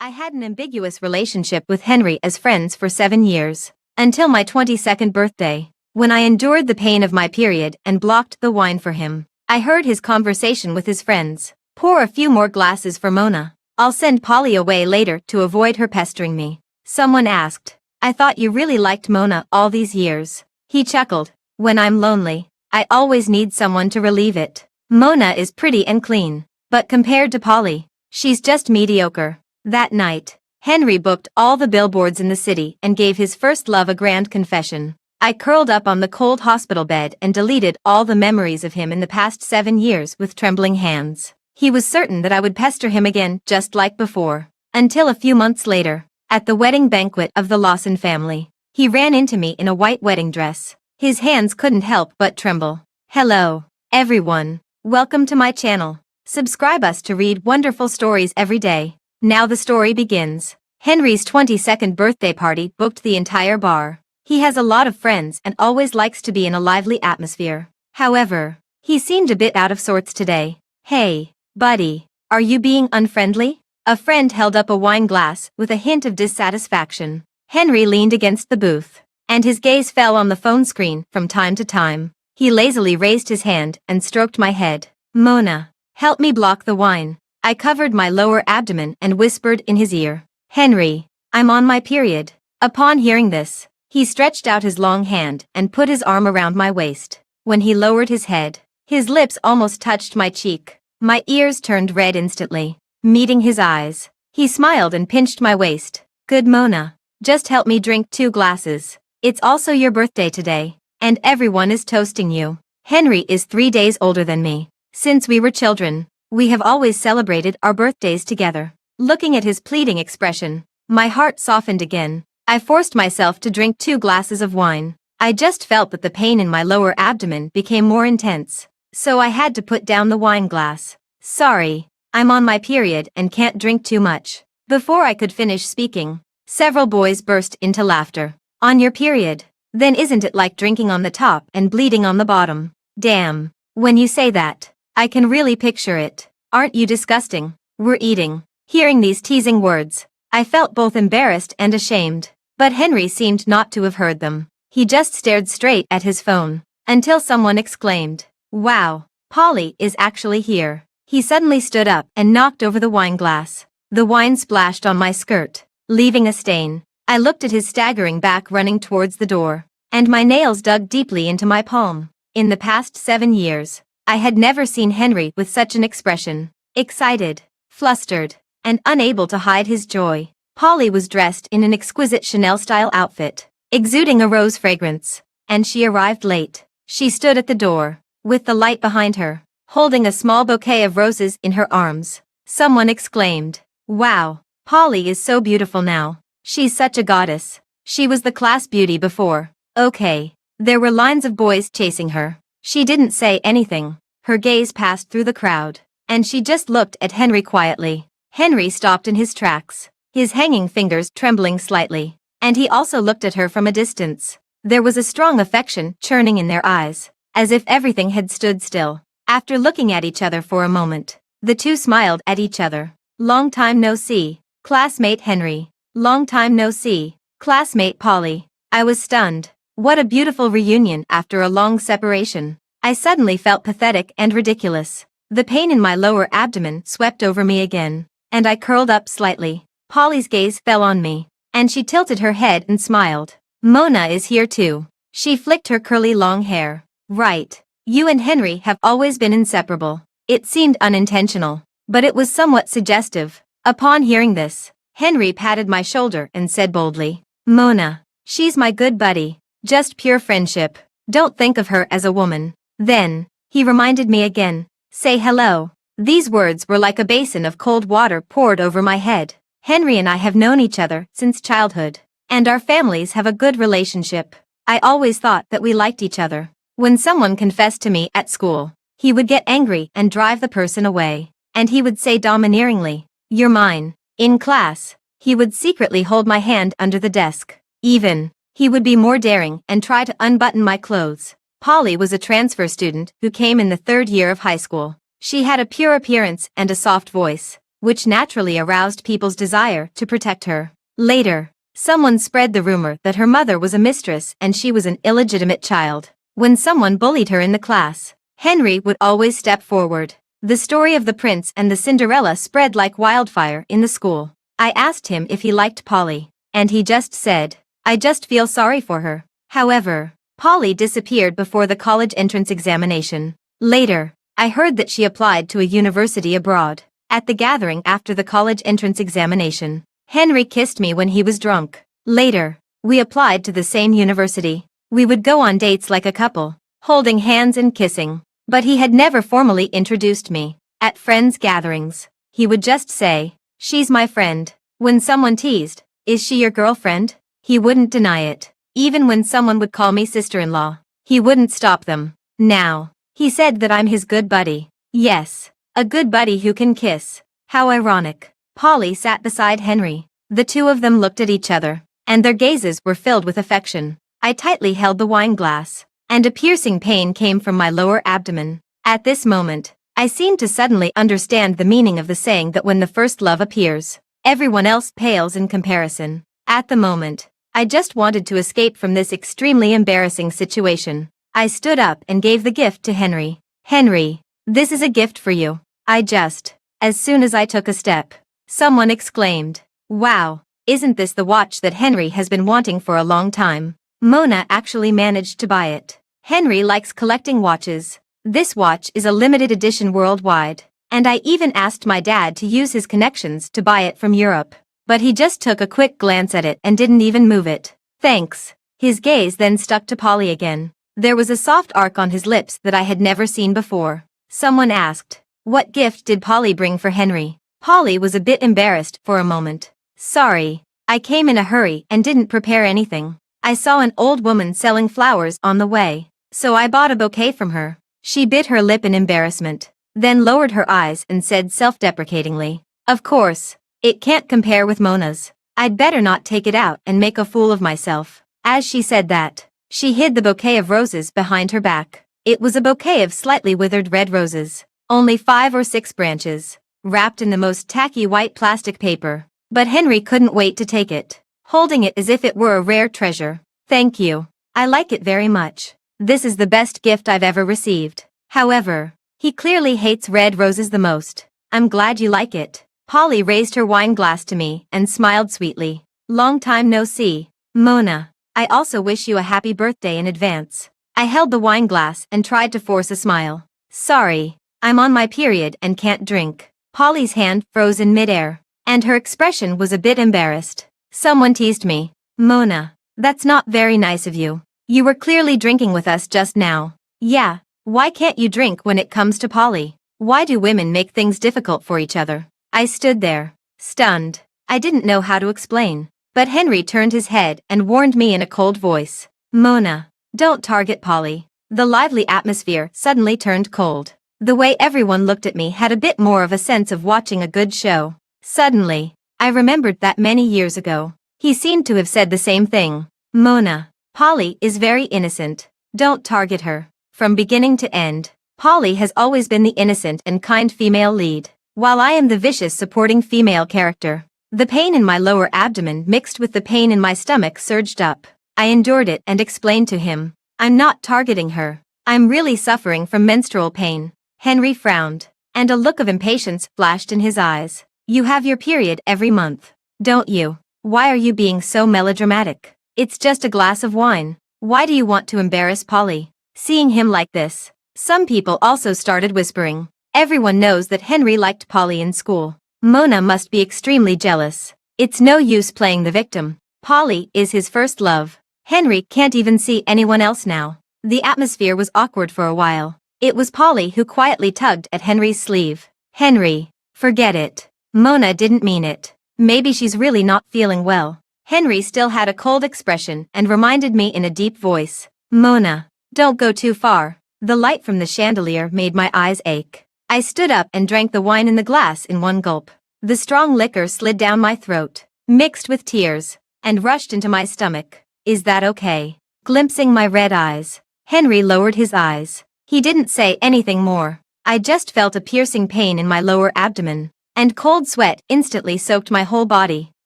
I had an ambiguous relationship with Henry as friends for 7 years, until my 22nd birthday, when I endured the pain of my period and blocked the wine for him. I heard his conversation with his friends. Pour a few more glasses for Mona. I'll send Polly away later to avoid her pestering me. Someone asked. I thought you really liked Mona all these years. He chuckled. When I'm lonely, I always need someone to relieve it. Mona is pretty and clean, but compared to Polly, she's just mediocre. That night, Henry booked all the billboards in the city and gave his first love a grand confession. I curled up on the cold hospital bed and deleted all the memories of him in the past 7 years with trembling hands. He was certain that I would pester him again just like before. Until a few months later, at the wedding banquet of the Lawson family, he ran into me in a white wedding dress. His hands couldn't help but tremble. Hello, everyone. Welcome to my channel. Subscribe us to read wonderful stories every day. Now the story begins. Henry's 22nd birthday party booked the entire bar. He has a lot of friends and always likes to be in a lively atmosphere. However, he seemed a bit out of sorts today. Hey, buddy, are you being unfriendly? A friend held up a wine glass with a hint of dissatisfaction. Henry leaned against the booth, and his gaze fell on the phone screen from time to time. He lazily raised his hand and stroked my head. Mona, help me block the wine. I covered my lower abdomen and whispered in his ear. Henry, I'm on my period. Upon hearing this, he stretched out his long hand and put his arm around my waist. When he lowered his head, his lips almost touched my cheek. My ears turned red instantly. Meeting his eyes, he smiled and pinched my waist. Good Mona, just help me drink 2 glasses. It's also your birthday today, and everyone is toasting you. Henry is 3 days older than me. Since we were children, we have always celebrated our birthdays together. Looking at his pleading expression, my heart softened again. I forced myself to drink 2 glasses of wine. I just felt that the pain in my lower abdomen became more intense, so I had to put down the wine glass. Sorry, I'm on my period and can't drink too much. Before I could finish speaking, several boys burst into laughter. On your period? Then isn't it like drinking on the top and bleeding on the bottom? Damn, when you say that, I can really picture it. Aren't you disgusting? We're eating. Hearing these teasing words, I felt both embarrassed and ashamed. But Henry seemed not to have heard them. He just stared straight at his phone, until someone exclaimed, Wow, Polly is actually here. He suddenly stood up and knocked over the wine glass. The wine splashed on my skirt, leaving a stain. I looked at his staggering back running towards the door, and my nails dug deeply into my palm. In the past 7 years, I had never seen Henry with such an expression. Excited, flustered, and unable to hide his joy. Polly was dressed in an exquisite Chanel-style outfit, exuding a rose fragrance, and she arrived late. She stood at the door, with the light behind her, holding a small bouquet of roses in her arms. Someone exclaimed, Wow, Polly is so beautiful now. She's such a goddess. She was the class beauty before. Okay. There were lines of boys chasing her. She didn't say anything. Her gaze passed through the crowd, and she just looked at Henry quietly. Henry stopped in his tracks, his hanging fingers trembling slightly, and he also looked at her from a distance. There was a strong affection churning in their eyes, as if everything had stood still. After looking at each other for a moment, the two smiled at each other. Long time no see, classmate Henry. Long time no see, classmate Polly. I was stunned. What a beautiful reunion after a long separation. I suddenly felt pathetic and ridiculous. The pain in my lower abdomen swept over me again, and I curled up slightly. Polly's gaze fell on me, and she tilted her head and smiled. Mona is here too. She flicked her curly long hair. Right. You and Henry have always been inseparable. It seemed unintentional, but it was somewhat suggestive. Upon hearing this, Henry patted my shoulder and said boldly, Mona, she's my good buddy. Just pure friendship. Don't think of her as a woman. Then, he reminded me again, say hello. These words were like a basin of cold water poured over my head. Henry and I have known each other since childhood, and our families have a good relationship. I always thought that we liked each other. When someone confessed to me at school, he would get angry and drive the person away, and he would say domineeringly, You're mine. In class, he would secretly hold my hand under the desk. Even, he would be more daring and try to unbutton my clothes. Polly was a transfer student who came in the 3rd year of high school. She had a pure appearance and a soft voice. which naturally aroused people's desire to protect her. Later, someone spread the rumor that her mother was a mistress and she was an illegitimate child. When someone bullied her in the class, Henry would always step forward. The story of the prince and the Cinderella spread like wildfire in the school. I asked him if he liked Polly, and he just said, "I just feel sorry for her." However, Polly disappeared before the college entrance examination. Later, I heard that she applied to a university abroad. At the gathering after the college entrance examination, Henry kissed me when he was drunk. Later, we applied to the same university. We would go on dates like a couple, holding hands and kissing. But he had never formally introduced me. At friends' gatherings, he would just say, "She's my friend." When someone teased, "Is she your girlfriend?" he wouldn't deny it. Even when someone would call me sister-in-law, he wouldn't stop them. Now, he said that I'm his good buddy. Yes, a good buddy who can kiss. How ironic. Polly sat beside Henry. The two of them looked at each other, and their gazes were filled with affection. I tightly held the wine glass, and a piercing pain came from my lower abdomen. At this moment, I seemed to suddenly understand the meaning of the saying that when the first love appears, everyone else pales in comparison. At the moment, I just wanted to escape from this extremely embarrassing situation. I stood up and gave the gift to Henry. "Henry, this is a gift for you." As soon as I took a step, someone exclaimed, "Wow, isn't this the watch that Henry has been wanting for a long time?" Mona actually managed to buy it. Henry likes collecting watches. This watch is a limited edition worldwide, and I even asked my dad to use his connections to buy it from Europe. But he just took a quick glance at it and didn't even move it. "Thanks." His gaze then stuck to Polly again. There was a soft arc on his lips that I had never seen before. Someone asked, "What gift did Polly bring for Henry?" Polly was a bit embarrassed for a moment. "Sorry, I came in a hurry and didn't prepare anything. I saw an old woman selling flowers on the way, so I bought a bouquet from her." She bit her lip in embarrassment, then lowered her eyes and said self-deprecatingly, "Of course, it can't compare with Mona's. I'd better not take it out and make a fool of myself." As she said that, she hid the bouquet of roses behind her back. It was a bouquet of slightly withered red roses, only 5 or 6 branches, wrapped in the most tacky white plastic paper. But Henry couldn't wait to take it, holding it as if it were a rare treasure. "Thank you. I like it very much. This is the best gift I've ever received." However, he clearly hates red roses the most. "I'm glad you like it." Polly raised her wine glass to me and smiled sweetly. "Long time no see, Mona. I also wish you a happy birthday in advance." I held the wine glass and tried to force a smile. "Sorry, I'm on my period and can't drink." Polly's hand froze in midair, and her expression was a bit embarrassed. "Someone teased me. Mona, that's not very nice of you. You were clearly drinking with us just now." "Yeah, why can't you drink when it comes to Polly? Why do women make things difficult for each other?" I stood there, stunned. I didn't know how to explain. But Henry turned his head and warned me in a cold voice, "Mona, don't target Polly." The lively atmosphere suddenly turned cold. The way everyone looked at me had a bit more of a sense of watching a good show. Suddenly, I remembered that many years ago, he seemed to have said the same thing. "Mona, Polly is very innocent. Don't target her." From beginning to end, Polly has always been the innocent and kind female lead, while I am the vicious supporting female character. The pain in my lower abdomen mixed with the pain in my stomach surged up. I endured it and explained to him, "I'm not targeting her. I'm really suffering from menstrual pain." Henry frowned, and a look of impatience flashed in his eyes. "You have your period every month, don't you? Why are you being so melodramatic? It's just a glass of wine. Why do you want to embarrass Polly?" Seeing him like this, some people also started whispering. Everyone knows that Henry liked Polly in school. Mona must be extremely jealous. It's no use playing the victim. Polly is his first love. Henry can't even see anyone else now. The atmosphere was awkward for a while. It was Polly who quietly tugged at Henry's sleeve. "Henry, forget it. Mona didn't mean it. Maybe she's really not feeling well." Henry still had a cold expression and reminded me in a deep voice, "Mona, don't go too far." The light from the chandelier made my eyes ache. I stood up and drank the wine in the glass in one gulp. The strong liquor slid down my throat, mixed with tears, and rushed into my stomach. "Is that okay?" Glimpsing my red eyes, Henry lowered his eyes. He didn't say anything more. I just felt a piercing pain in my lower abdomen, and cold sweat instantly soaked my whole body.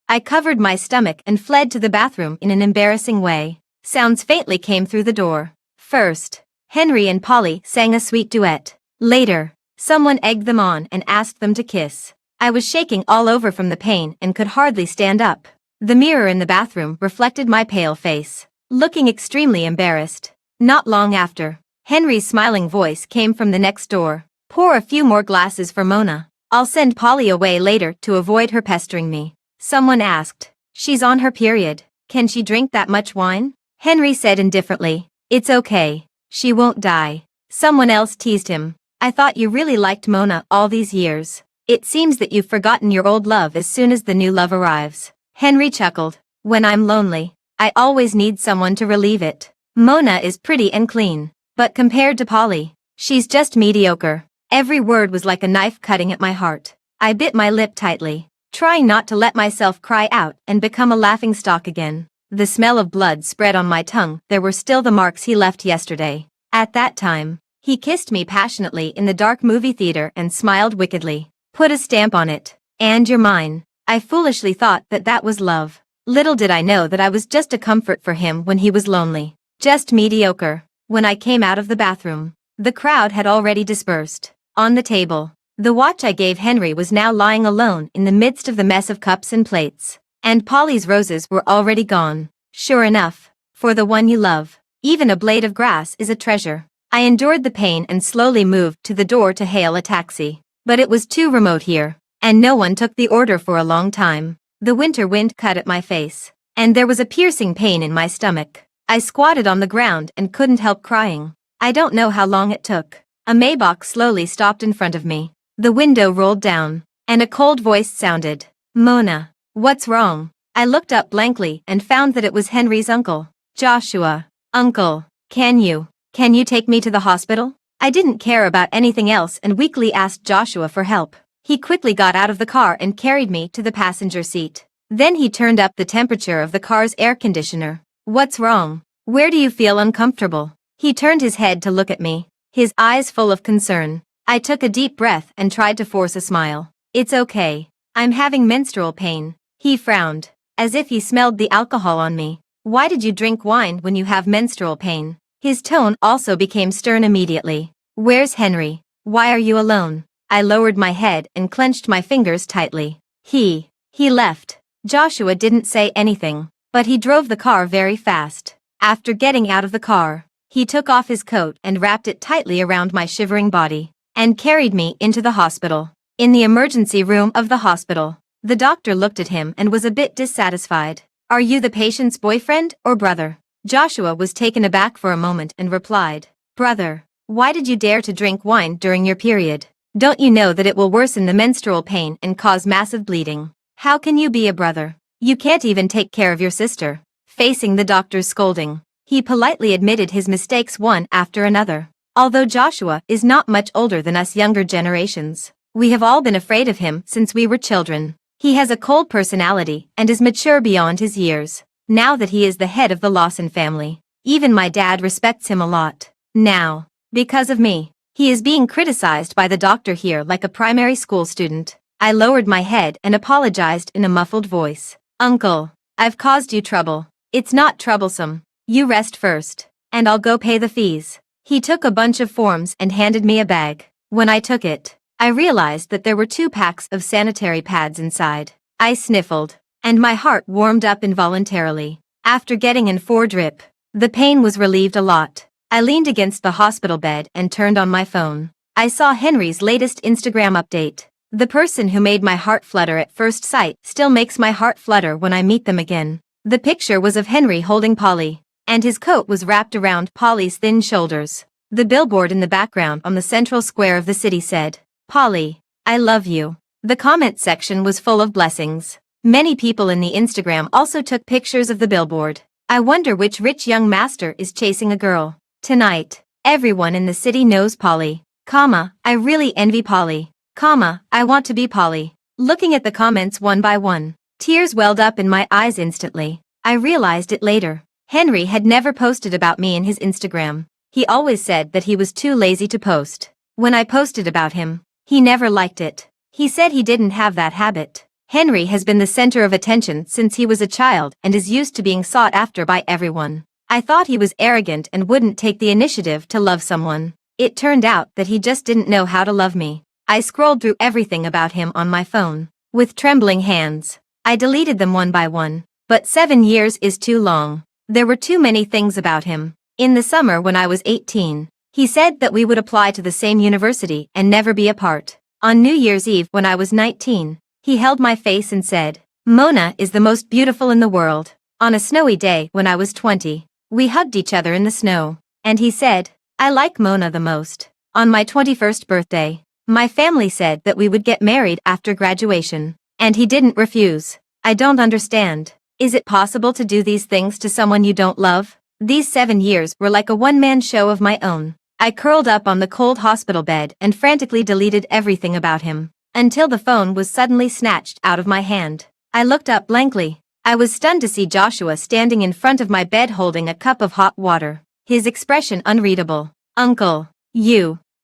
I covered my stomach and fled to the bathroom in an embarrassing way. Sounds faintly came through the door. First, Henry and Polly sang a sweet duet. Later, someone egged them on and asked them to kiss. I was shaking all over from the pain and could hardly stand up. The mirror in the bathroom reflected my pale face, looking extremely embarrassed. Not long after, Henry's smiling voice came from the next door. Pour a few more glasses for Mona. I'll send Polly away later to avoid her pestering me. Someone asked. She's on her period. Can she drink that much wine? Henry said indifferently. It's okay. She won't die. Someone else teased him. I thought you really liked Mona all these years. It seems that you've forgotten your old love as soon as the new love arrives. Henry chuckled. When I'm lonely, I always need someone to relieve it. Mona is pretty and clean, but compared to Polly, she's just mediocre. Every word was like a knife cutting at my heart. I bit my lip tightly, trying not to let myself cry out and become a laughingstock again. The smell of blood spread on my tongue. There were still the marks he left yesterday. At that time, he kissed me passionately in the dark movie theater and smiled wickedly. Put a stamp on it. And you're mine. I foolishly thought that that was love. Little did I know that I was just a comfort for him when he was lonely. Just mediocre. When I came out of the bathroom, the crowd had already dispersed. On the table, the watch I gave Henry was now lying alone in the midst of the mess of cups and plates. And Polly's roses were already gone. Sure enough, for the one you love, even a blade of grass is a treasure. I endured the pain and slowly moved to the door to hail a taxi. But it was too remote here, and no one took the order for a long time. The winter wind cut at my face, and there was a piercing pain in my stomach. I squatted on the ground and couldn't help crying. I don't know how long it took. A Maybach slowly stopped in front of me. The window rolled down, and a cold voice sounded. Mona, what's wrong? I looked up blankly and found that it was Henry's uncle. Joshua. Uncle, can you take me to the hospital? I didn't care about anything else and weakly asked Joshua for help. He quickly got out of the car and carried me to the passenger seat. Then he turned up the temperature of the car's air conditioner. What's wrong? Where do you feel uncomfortable? He turned his head to look at me, his eyes full of concern. I took a deep breath and tried to force a smile. It's okay. I'm having menstrual pain. He frowned, as if he smelled the alcohol on me. Why did you drink wine when you have menstrual pain? His tone also became stern immediately. Where's Henry? Why are you alone? I lowered my head and clenched my fingers tightly. He left. Joshua didn't say anything, but he drove the car very fast. After getting out of the car, he took off his coat and wrapped it tightly around my shivering body, and carried me into the hospital. In the emergency room of the hospital, the doctor looked at him and was a bit dissatisfied. Are you the patient's boyfriend or brother? Joshua was taken aback for a moment and replied, Brother, why did you dare to drink wine during your period? Don't you know that it will worsen the menstrual pain and cause massive bleeding? How can you be a brother? You can't even take care of your sister. Facing the doctor's scolding, he politely admitted his mistakes one after another. Although Joshua is not much older than us younger generations, we have all been afraid of him since we were children. He has a cold personality and is mature beyond his years. Now that he is the head of the Lawson family, even my dad respects him a lot. Now, because of me, he is being criticized by the doctor here like a primary school student. I lowered my head and apologized in a muffled voice. Uncle, I've caused you trouble. It's not troublesome. You rest first, and I'll go pay the fees. He took a bunch of forms and handed me a bag. When I took it, I realized that there were 2 packs of sanitary pads inside. I sniffled, and my heart warmed up involuntarily. After getting in 4 drip, the pain was relieved a lot. I leaned against the hospital bed and turned on my phone. I saw Henry's latest Instagram update. The person who made my heart flutter at first sight still makes my heart flutter when I meet them again. The picture was of Henry holding Polly, and his coat was wrapped around Polly's thin shoulders. The billboard in the background on the central square of the city said, Polly, I love you. The comment section was full of blessings. Many people in the Instagram also took pictures of the billboard. I wonder which rich young master is chasing a girl. Tonight, everyone in the city knows Polly. I really envy Polly. I want to be Polly. Looking at the comments one by one, tears welled up in my eyes instantly. I realized it later. Henry had never posted about me in his Instagram. He always said that he was too lazy to post. When I posted about him, he never liked it. He said he didn't have that habit. Henry has been the center of attention since he was a child and is used to being sought after by everyone. I thought he was arrogant and wouldn't take the initiative to love someone. It turned out that he just didn't know how to love me. I scrolled through everything about him on my phone. With trembling hands, I deleted them one by one. But 7 years is too long. There were too many things about him. In the summer when I was 18, he said that we would apply to the same university and never be apart. On New Year's Eve when I was 19, he held my face and said, "Mona is the most beautiful in the world." On a snowy day when I was 20, we hugged each other in the snow, and he said, "I like Mona the most." On my 21st birthday, my family said that we would get married after graduation, and he didn't refuse. I don't understand. Is it possible to do these things to someone you don't love? These 7 years were like a one-man show of my own. I curled up on the cold hospital bed and frantically deleted everything about him, until the phone was suddenly snatched out of my hand. I looked up blankly. I was stunned to see Joshua standing in front of my bed holding a cup of hot water, his expression unreadable. "Uncle,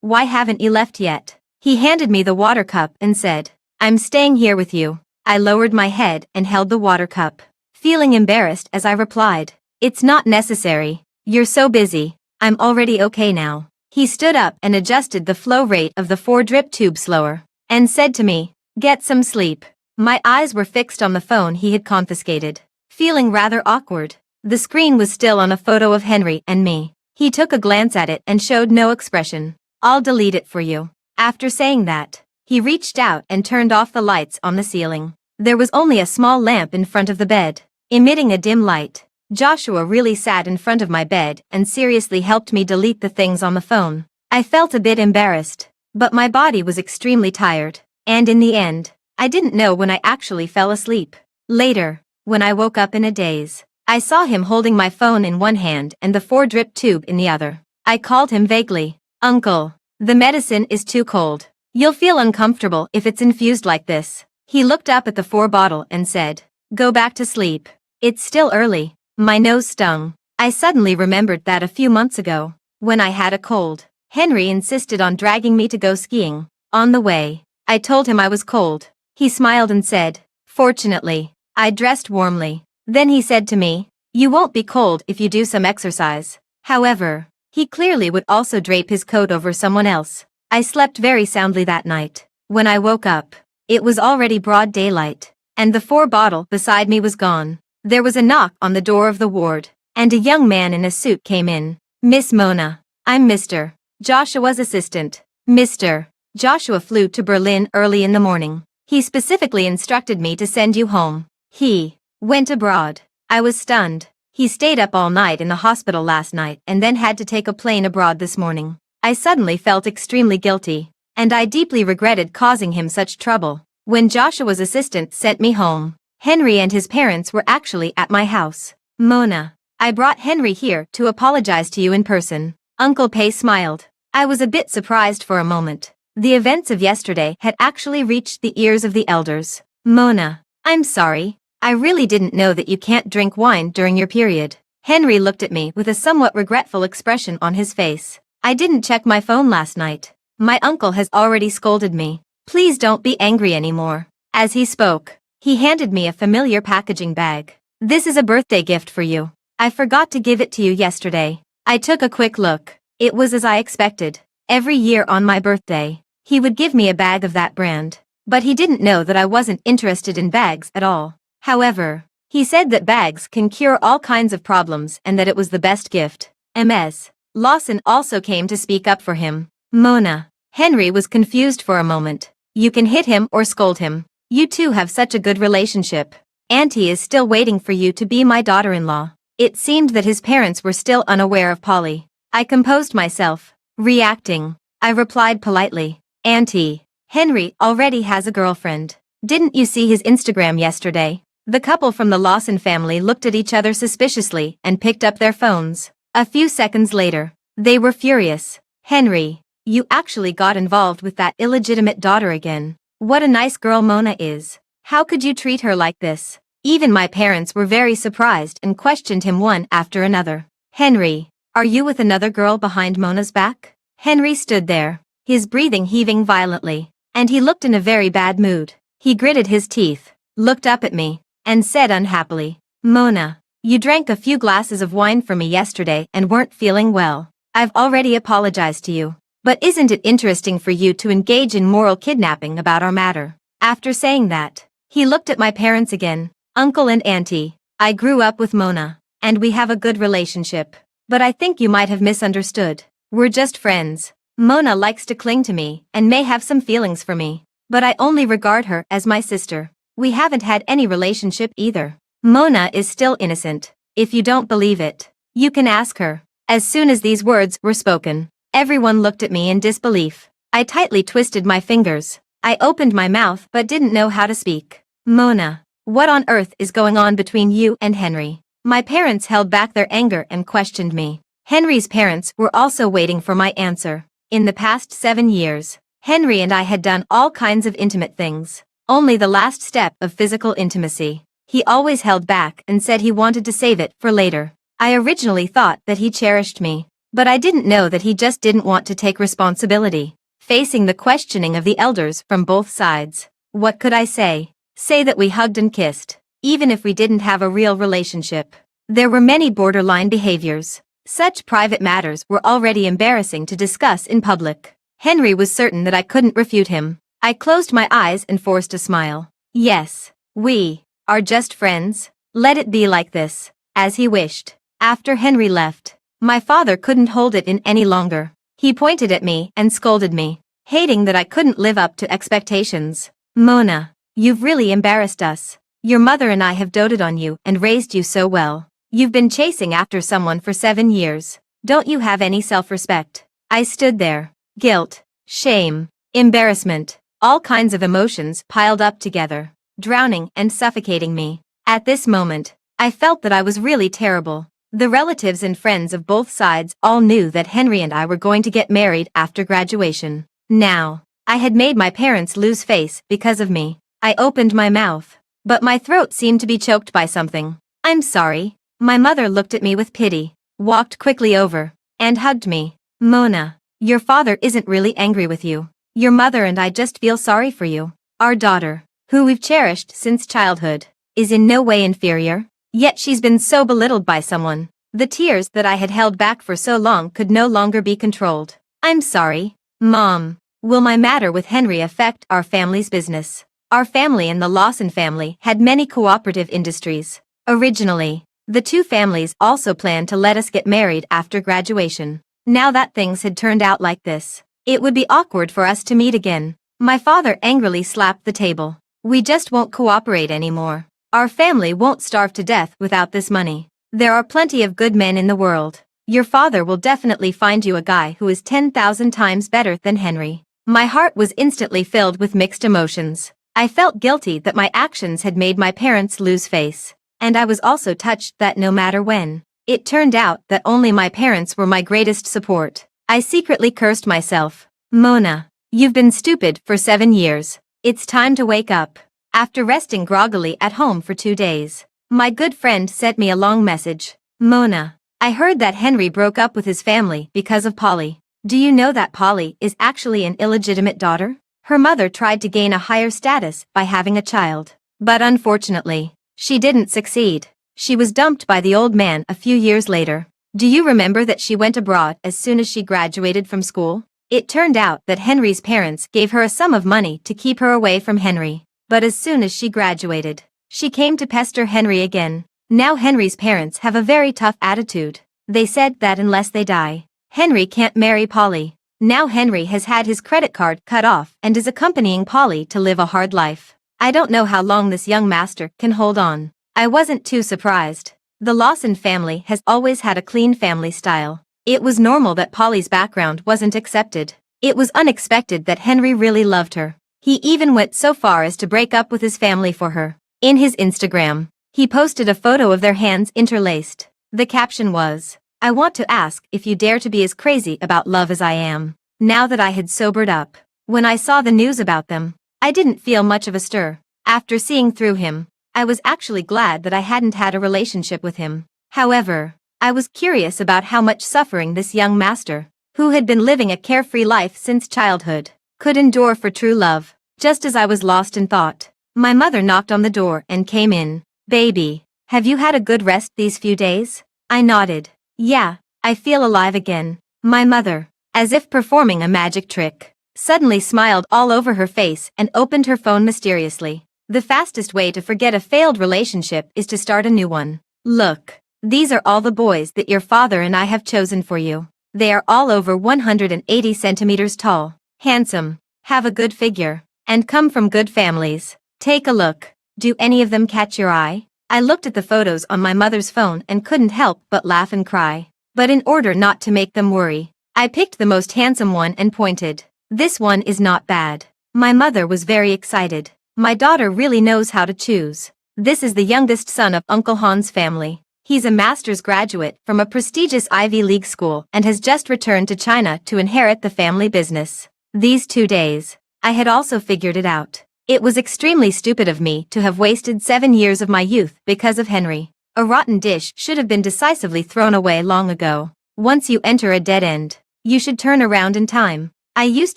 why haven't you left yet?" He handed me the water cup and said, "I'm staying here with you." I lowered my head and held the water cup, feeling embarrassed as I replied, "It's not necessary. You're so busy. I'm already okay now." He stood up and adjusted the flow rate of the 4-drip tube slower, and said to me, "Get some sleep." My eyes were fixed on the phone he had confiscated, feeling rather awkward. The screen was still on a photo of Henry and me. He took a glance at it and showed no expression. "I'll delete it for you." After saying that, he reached out and turned off the lights on the ceiling. There was only a small lamp in front of the bed, emitting a dim light. Joshua really sat in front of my bed and seriously helped me delete the things on the phone. I felt a bit embarrassed, but my body was extremely tired, and in the end, I didn't know when I actually fell asleep. Later, when I woke up in a daze, I saw him holding my phone in one hand and the 4-drip tube in the other. I called him vaguely, "Uncle, the medicine is too cold. You'll feel uncomfortable if it's infused like this." He looked up at the 4 bottle and said, "Go back to sleep. It's still early." My nose stung. I suddenly remembered that a few months ago, when I had a cold, Henry insisted on dragging me to go skiing. On the way, I told him I was cold. He smiled and said, "Fortunately, I dressed warmly." Then he said to me, "You won't be cold if you do some exercise." However, he clearly would also drape his coat over someone else. I slept very soundly that night. When I woke up, it was already broad daylight, and the 4 bottle beside me was gone. There was a knock on the door of the ward, and a young man in a suit came in. "Miss Mona, I'm Mr. Joshua's assistant." Mr. Joshua flew to Berlin early in the morning. He specifically instructed me to send you home. He went abroad. I was stunned. He stayed up all night in the hospital last night and then had to take a plane abroad this morning. I suddenly felt extremely guilty, and I deeply regretted causing him such trouble. When Joshua's assistant sent me home, Henry and his parents were actually at my house. "Mona, I brought Henry here to apologize to you in person." Uncle Pei smiled. I was a bit surprised for a moment. The events of yesterday had actually reached the ears of the elders. "Mona, I'm sorry. I really didn't know that you can't drink wine during your period." Henry looked at me with a somewhat regretful expression on his face. "I didn't check my phone last night. My uncle has already scolded me. Please don't be angry anymore." As he spoke, he handed me a familiar packaging bag. "This is a birthday gift for you. I forgot to give it to you yesterday." I took a quick look. It was as I expected. Every year on my birthday, he would give me a bag of that brand, but he didn't know that I wasn't interested in bags at all. However, he said that bags can cure all kinds of problems and that it was the best gift. Ms. Lawson also came to speak up for him. "Mona." Henry was confused for a moment. "You can hit him or scold him. You two have such a good relationship. Auntie is still waiting for you to be my daughter-in-law." It seemed that his parents were still unaware of Polly. I composed myself, reacting. I replied politely, "Auntie, Henry already has a girlfriend. Didn't you see his Instagram yesterday?" The couple from the Lawson family looked at each other suspiciously and picked up their phones. A few seconds later, they were furious. "Henry, you actually got involved with that illegitimate daughter again. What a nice girl Mona is. How could you treat her like this?" Even my parents were very surprised and questioned him one after another. "Henry, are you with another girl behind Mona's back?" Henry stood there, his breathing heaving violently. and he looked in a very bad mood. He gritted his teeth, looked up at me, and said unhappily, "Mona, you drank a few glasses of wine for me yesterday and weren't feeling well. I've already apologized to you. But isn't it interesting for you to engage in moral kidnapping about our matter?" After saying that, he looked at my parents again. "Uncle and auntie, I grew up with Mona, and we have a good relationship. But I think you might have misunderstood. We're just friends. Mona likes to cling to me and may have some feelings for me, but I only regard her as my sister. We haven't had any relationship either. Mona is still innocent. If you don't believe it, you can ask her." As soon as these words were spoken, everyone looked at me in disbelief. I tightly twisted my fingers. I opened my mouth but didn't know how to speak. "Mona, what on earth is going on between you and Henry?" My parents held back their anger and questioned me. Henry's parents were also waiting for my answer. In the past 7 years, Henry and I had done all kinds of intimate things. Only the last step of physical intimacy. He always held back and said he wanted to save it for later. I originally thought that he cherished me, but I didn't know that he just didn't want to take responsibility. Facing the questioning of the elders from both sides, what could I say? Say that we hugged and kissed, even if we didn't have a real relationship. There were many borderline behaviors. Such private matters were already embarrassing to discuss in public. Henry was certain that I couldn't refute him. I closed my eyes and forced a smile. "Yes, we are just friends. Let it be like this." As he wished. After Henry left, my father couldn't hold it in any longer. He pointed at me and scolded me, hating that I couldn't live up to expectations. "Mona, you've really embarrassed us. Your mother and I have doted on you and raised you so well. You've been chasing after someone for 7 years. Don't you have any self-respect?" I stood there. Guilt, shame, embarrassment, all kinds of emotions piled up together, drowning and suffocating me. At this moment, I felt that I was really terrible. The relatives and friends of both sides all knew that Henry and I were going to get married after graduation. Now, I had made my parents lose face because of me. I opened my mouth, but my throat seemed to be choked by something. "I'm sorry." My mother looked at me with pity, walked quickly over, and hugged me. "Mona, your father isn't really angry with you. Your mother and I just feel sorry for you. Our daughter, who we've cherished since childhood, is in no way inferior. Yet she's been so belittled by someone. The tears that I had held back for so long could no longer be controlled. I'm sorry, Mom. Will my matter with Henry affect our family's business?" Our family and the Lawson family had many cooperative industries. Originally, the two families also planned to let us get married after graduation. Now that things had turned out like this, it would be awkward for us to meet again. My father angrily slapped the table. "We just won't cooperate anymore. Our family won't starve to death without this money. There are plenty of good men in the world. Your father will definitely find you a guy who is 10,000 times better than Henry." My heart was instantly filled with mixed emotions. I felt guilty that my actions had made my parents lose face, and I was also touched that no matter when, it turned out that only my parents were my greatest support. I secretly cursed myself. "Mona, you've been stupid for 7 years. It's time to wake up." After resting groggily at home for 2 days, my good friend sent me a long message. "Mona, I heard that Henry broke up with his family because of Polly. Do you know that Polly is actually an illegitimate daughter? Her mother tried to gain a higher status by having a child, but unfortunately, she didn't succeed. She was dumped by the old man a few years later. Do you remember that she went abroad as soon as she graduated from school? It turned out that Henry's parents gave her a sum of money to keep her away from Henry. But as soon as she graduated, she came to pester Henry again. Now Henry's parents have a very tough attitude. They said that unless they die, Henry can't marry Polly. Now Henry has had his credit card cut off and is accompanying Polly to live a hard life. I don't know how long this young master can hold on." I wasn't too surprised. The Lawson family has always had a clean family style. It was normal that Polly's background wasn't accepted. It was unexpected that Henry really loved her. He even went so far as to break up with his family for her. In his Instagram, he posted a photo of their hands interlaced. The caption was, "I want to ask if you dare to be as crazy about love as I am." Now that I had sobered up, when I saw the news about them, I didn't feel much of a stir. After seeing through him, I was actually glad that I hadn't had a relationship with him. However, I was curious about how much suffering this young master, who had been living a carefree life since childhood, could endure for true love. Just as I was lost in thought, my mother knocked on the door and came in. Baby, have you had a good rest these few days? I nodded. Yeah, I feel alive again. My mother, as if performing a magic trick, suddenly smiled all over her face and opened her phone mysteriously. The fastest way to forget a failed relationship is to start a new one. Look, these are all the boys that your father and I have chosen for you. They are all over 180 centimeters tall, handsome, have a good figure, and come from good families. Take a look. Do any of them catch your eye? I looked at the photos on my mother's phone and couldn't help but laugh and cry. But in order not to make them worry, I picked the most handsome one and pointed. This one is not bad. My mother was very excited. My daughter really knows how to choose. This is the youngest son of Uncle Han's family. He's a master's graduate from a prestigious Ivy League school and has just returned to China to inherit the family business. These 2 days, I had also figured it out. It was extremely stupid of me to have wasted 7 years of my youth because of Henry. A rotten dish should have been decisively thrown away long ago. Once you enter a dead end, you should turn around in time. I used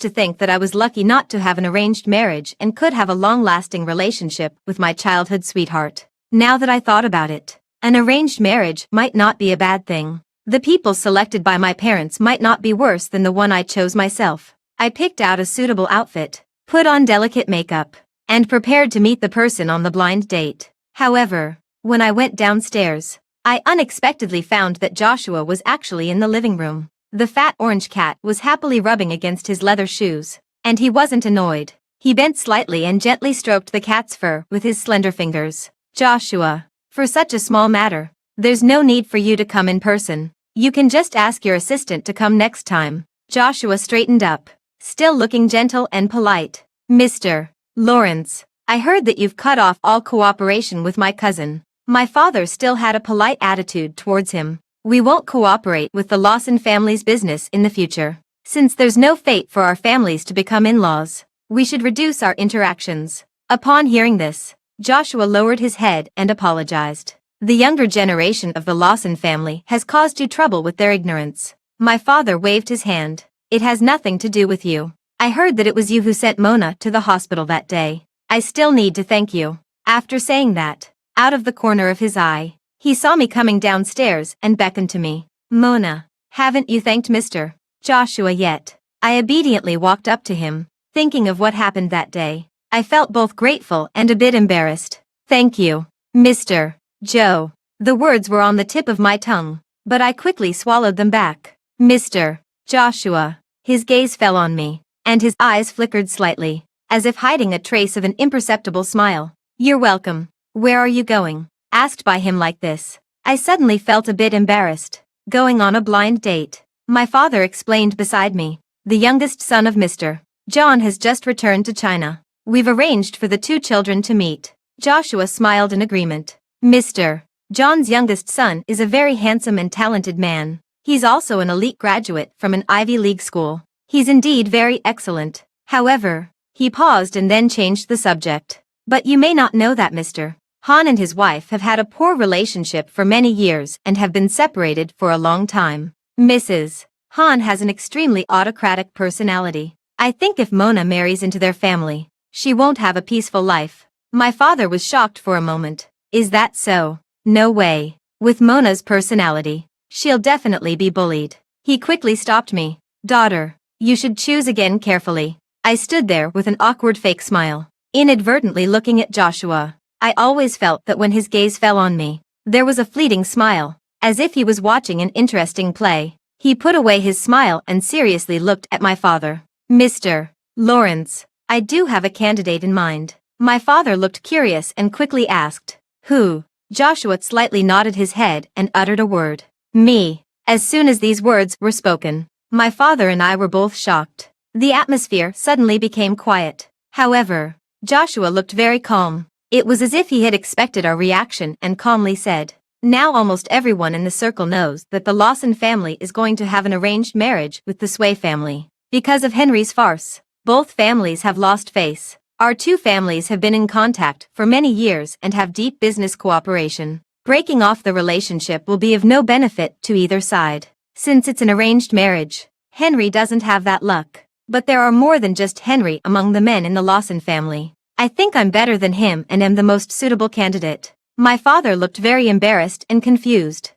to think that I was lucky not to have an arranged marriage and could have a long-lasting relationship with my childhood sweetheart. Now that I thought about it, an arranged marriage might not be a bad thing. The people selected by my parents might not be worse than the one I chose myself. I picked out a suitable outfit, put on delicate makeup, and prepared to meet the person on the blind date. However, when I went downstairs, I unexpectedly found that Joshua was actually in the living room. The fat orange cat was happily rubbing against his leather shoes, and he wasn't annoyed. He bent slightly and gently stroked the cat's fur with his slender fingers. Joshua, for such a small matter, there's no need for you to come in person. You can just ask your assistant to come next time. Joshua straightened up, still looking gentle and polite. Mr. Lawrence, I heard that you've cut off all cooperation with my cousin. My father still had a polite attitude towards him. We won't cooperate with the Lawson family's business in the future. Since there's no fate for our families to become in-laws, we should reduce our interactions. Upon hearing this, Joshua lowered his head and apologized. The younger generation of the Lawson family has caused you trouble with their ignorance. My father waved his hand. It has nothing to do with you. I heard that it was you who sent Mona to the hospital that day. I still need to thank you. After saying that, out of the corner of his eye, he saw me coming downstairs and beckoned to me. Mona, haven't you thanked Mr. Joshua yet? I obediently walked up to him, thinking of what happened that day. I felt both grateful and a bit embarrassed. Thank you, Mr. Joe. The words were on the tip of my tongue, but I quickly swallowed them back. Mr. Joshua. His gaze fell on me, and his eyes flickered slightly, as if hiding a trace of an imperceptible smile. You're welcome. Where are you going? Asked by him like this, I suddenly felt a bit embarrassed. Going on a blind date. My father explained beside me. The youngest son of Mr. John has just returned to China. We've arranged for the 2 children to meet. Joshua smiled in agreement. Mr. John's youngest son is a very handsome and talented man. He's also an elite graduate from an Ivy League school. He's indeed very excellent. However, he paused and then changed the subject. But you may not know that Mr. Han and his wife have had a poor relationship for many years and have been separated for a long time. Mrs. Han has an extremely autocratic personality. I think if Mona marries into their family, she won't have a peaceful life. My father was shocked for a moment. Is that so? No way. With Mona's personality, she'll definitely be bullied. He quickly stopped me. Daughter, you should choose again carefully. I stood there with an awkward fake smile, inadvertently looking at Joshua. I always felt that when his gaze fell on me, there was a fleeting smile, as if he was watching an interesting play. He put away his smile and seriously looked at my father. Mr. Lawrence, I do have a candidate in mind. My father looked curious and quickly asked, who? Joshua slightly nodded his head and uttered a word. Me. As soon as these words were spoken, my father and I were both shocked. The atmosphere suddenly became quiet. However, Joshua looked very calm. It was as if he had expected our reaction and calmly said, now almost everyone in the circle knows that the Lawson family is going to have an arranged marriage with the Sway family. Because of Henry's farce, both families have lost face. Our 2 families have been in contact for many years and have deep business cooperation. Breaking off the relationship will be of no benefit to either side. Since it's an arranged marriage, Henry doesn't have that luck. But there are more than just Henry among the men in the Lawson family. I think I'm better than him and am the most suitable candidate. My father looked very embarrassed and confused.